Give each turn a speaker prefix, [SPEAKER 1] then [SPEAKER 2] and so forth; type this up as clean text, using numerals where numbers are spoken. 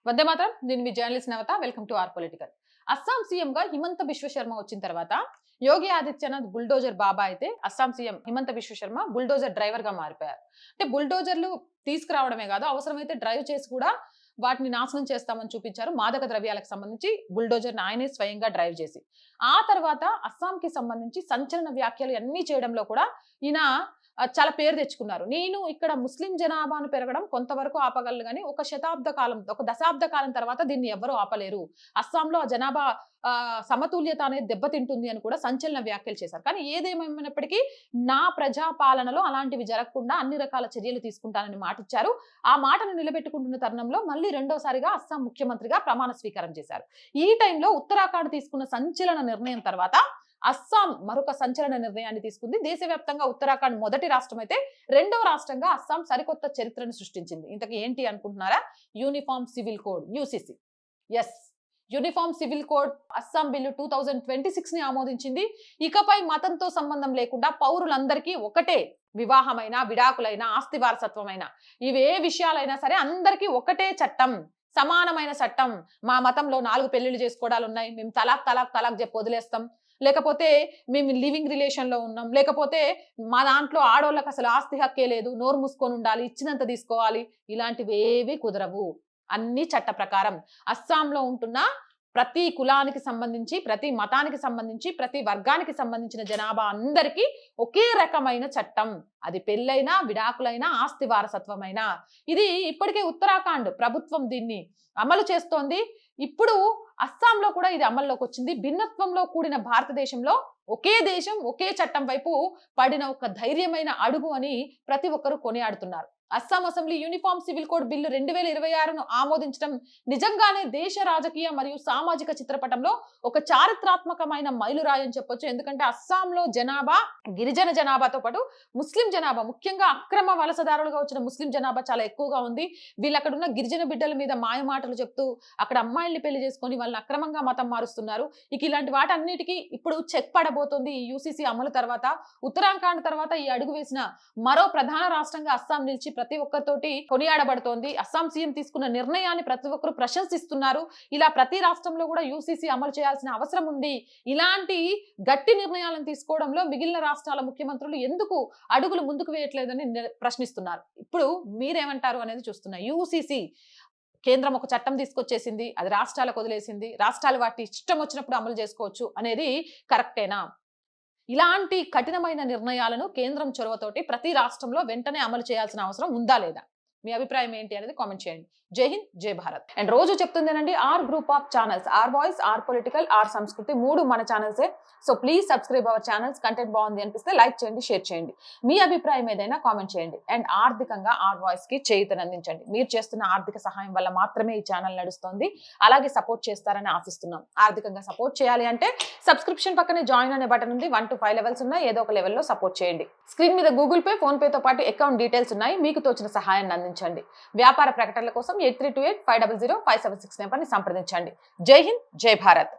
[SPEAKER 1] వందే మాత్రం. నేను మీ journalist Navata. Welcome to R Political. Assam CM గా హిమంత బిశ్వ శర్మ వచ్చిన తర్వాత యోగి ఆదిత్యనాథ్ బుల్డోజర్ బాబా అయితే Assam CM Himanta Biswa Sharma bulldozer driver గా మారిపోయారు. అంటే బుల్డోజర్లు తీసుకురావడమే కాదు, అవసరమైతే డ్రైవ్ చేసి కూడా వాటిని నాశనం చేస్తామని చూపించారు. మాదక ద్రవ్యాలకు సంబంధించి బుల్డోజర్ ఆయనే స్వయంగా డ్రైవ్ చేసి, ఆ తర్వాత అస్సాంకి సంబంధించి సంచలన వ్యాఖ్యలు అన్ని చేయడంలో కూడా ఈయన చాలా పేరు తెచ్చుకున్నారు. నేను ఇక్కడ ముస్లిం జనాభాను పెరగడం కొంతవరకు ఆపగలను కానీ ఒక దశాబ్ద కాలం తర్వాత దీన్ని ఎవరు ఆపలేరు. అస్సాంలో ఆ జనాభా సమతుల్యత అనేది దెబ్బతింటుంది అని కూడా సంచలన వ్యాఖ్యలు చేశారు. కానీ ఏదేమైనప్పటికీ నా ప్రజా పాలనలో అలాంటివి జరగకుండా అన్ని రకాల చర్యలు తీసుకుంటానని మాటిచ్చారు. ఆ మాటను నిలబెట్టుకుంటున్న తరుణంలో మళ్ళీ రెండోసారిగా అస్సాం ముఖ్యమంత్రిగా ప్రమాణ స్వీకారం చేశారు. ఈ టైంలో ఉత్తరాఖండ్ తీసుకున్న సంచలన నిర్ణయం తర్వాత అస్సాం మరొక సంచలన నిర్ణయాన్ని తీసుకుంది. దేశవ్యాప్తంగా ఉత్తరాఖండ్ మొదటి రాష్ట్రం అయితే, రెండవ రాష్ట్రంగా అస్సాం సరికొత్త చరిత్రను సృష్టించింది. ఇంతకీ ఏంటి అనుకుంటున్నారా? Uniform civil code, UCC. Yes, uniform civil code Assam bill 2026 ని ఆమోదించింది. ఇకపై మతంతో సంబంధం లేకుండా పౌరులందరికీ ఒకటే, వివాహమైన, విడాకులైన, ఆస్తి వారసత్వమైన, ఇవే విషయాలైనా సరే అందరికీ ఒకటే చట్టం, సమానమైన చట్టం. మా మతంలో 4 పెళ్లిళ్ళు చేసుకోవడాలు ఉన్నాయి, మేము తలాక్ తలాక్ తలాక్ చెప్పి వదిలేస్తాం, లేకపోతే మేము లివింగ్ రిలేషన్ లో ఉన్నాం, లేకపోతే మా దాంట్లో ఆడోళ్ళకి అసలు ఆస్తి హక్కే లేదు, నోరు మూసుకొని ఉండాలి, ఇచ్చినంత తీసుకోవాలి, ఇలాంటివి ఏవి కుదరవు. అన్ని చట్ట ప్రకారం అస్సాంలో ఉంటున్న ప్రతి కులానికి సంబంధించి, ప్రతి మతానికి సంబంధించి, ప్రతి వర్గానికి సంబంధించిన జనాభా అందరికీ ఒకే రకమైన చట్టం. అది పెళ్ళైనా, విడాకులైనా, ఆస్తి వారసత్వమైనా. ఇది ఇప్పటికే ఉత్తరాఖండ్ ప్రభుత్వం దీన్ని అమలు చేస్తోంది. ఇప్పుడు అస్సాంలో కూడా ఇది అమల్లోకి వచ్చింది. భిన్నత్వంలో కూడిన భారతదేశంలో ఒకే దేశం, ఒకే చట్టం వైపు పడిన ఒక ధైర్యమైన అడుగు అని ప్రతి ఒక్కరూ కొనియాడుతున్నారు. Assam assembly uniform civil code bill 2026ను ఆమోదించడం నిజంగానే దేశ రాజకీయ మరియు సామాజిక చిత్రపటంలో ఒక చారిత్రాత్మకమైన మైలురాయి అని చెప్పొచ్చు. ఎందుకంటే అస్సాంలో జనాభా, గిరిజన జనాభాతో పాటు ముస్లిం జనాభా, ముఖ్యంగా అక్రమ వలసదారులుగా వచ్చిన ముస్లిం జనాభా చాలా ఎక్కువగా ఉంది. వీళ్ళు అక్కడ ఉన్న గిరిజన బిడ్డల మీద మాయ మాటలు చెప్తూ అక్కడ అమ్మాయిల్ని పెళ్లి చేసుకొని వాళ్ళని అక్రమంగా మతం మారుస్తున్నారు. ఇక ఇలాంటి వాటన్నిటికీ ఇప్పుడు చెక్ పడబోతోంది ఈ యూసీసీ అమలు తర్వాత. ఉత్తరాఖండ్ తర్వాత ఈ అడుగు వేసిన మరో ప్రధాన రాష్ట్రంగా అస్సాం నిలిచి ప్రతి ఒక్కరితోటి కొనియాడబడుతోంది. అస్సాం సీఎం తీసుకున్న నిర్ణయాన్ని ప్రతి ఒక్కరు ప్రశంసిస్తున్నారు. ఇలా ప్రతి రాష్ట్రంలో కూడా యూసీసీ అమలు చేయాల్సిన అవసరం ఉంది. ఇలాంటి గట్టి నిర్ణయాలను తీసుకోవడంలో మిగిలిన రాష్ట్రాల ముఖ్యమంత్రులు ఎందుకు అడుగులు ముందుకు వేయట్లేదని ప్రశ్నిస్తున్నారు. ఇప్పుడు మీరేమంటారు అనేది చూస్తున్నా. యూసీసీ కేంద్రం ఒక చట్టం తీసుకొచ్చేసింది, అది రాష్ట్రాలకు వదిలేసింది, రాష్ట్రాలు వాటి ఇష్టం వచ్చినప్పుడు అమలు చేసుకోవచ్చు అనేది కరెక్టేనా? ఇలాంటి కఠినమైన నిర్ణయాలను కేంద్రం చొరవతోటి ప్రతి రాష్ట్రంలో వెంటనే అమలు చేయాల్సిన అవసరం ఉందా లేదా? మీ అభిప్రాయం ఏంటి అనేది కామెంట్ చేయండి. జై హింద్, జై భారత్. అండ్ రోజు చెప్తుందేనండి, R group of channels, R Voice, R Political, R Sanskriti, 3 మన ఛానల్సే. So please subscribe our channels. Content బాగుంది అనిపిస్తే లైక్ చేయండి, షేర్ చేయండి. మీ అభిప్రాయం ఏదైనా కామెంట్ చేయండి. అండ్ ఆర్థికంగా ఆర్ వాయిస్ కి చేయూతనందించండి. మీరు చేస్తున్న ఆర్థిక సహాయం వల్ల మాత్రమే ఈ ఛానల్ నడుస్తుంది. అలాగే సపోర్ట్ చేస్తారని ఆశిస్తున్నాం. ఆర్థికంగా సపోర్ట్ చేయాలి అంటే సబ్స్క్రిప్షన్ పక్కనే జాయిన్ అనే బటన్ ఉంది. 1 to 5 లెవెల్స్ ఉన్నాయి. ఏదో ఒక లెవెల్లో సపోర్ట్ చేయండి. స్క్రీన్ మీద గూగుల్ పే, ఫోన్ పేతో పాటు అకౌంట్ డీటెయిల్స్ ఉన్నాయి. మీకు తోచిన సహాయాన్ని అందించండి. వ్యాపార ప్రకటనల కోసం 8328 500 576 నెంబర్ని సంప్రదించండి. జై హింద్, జై భారత్.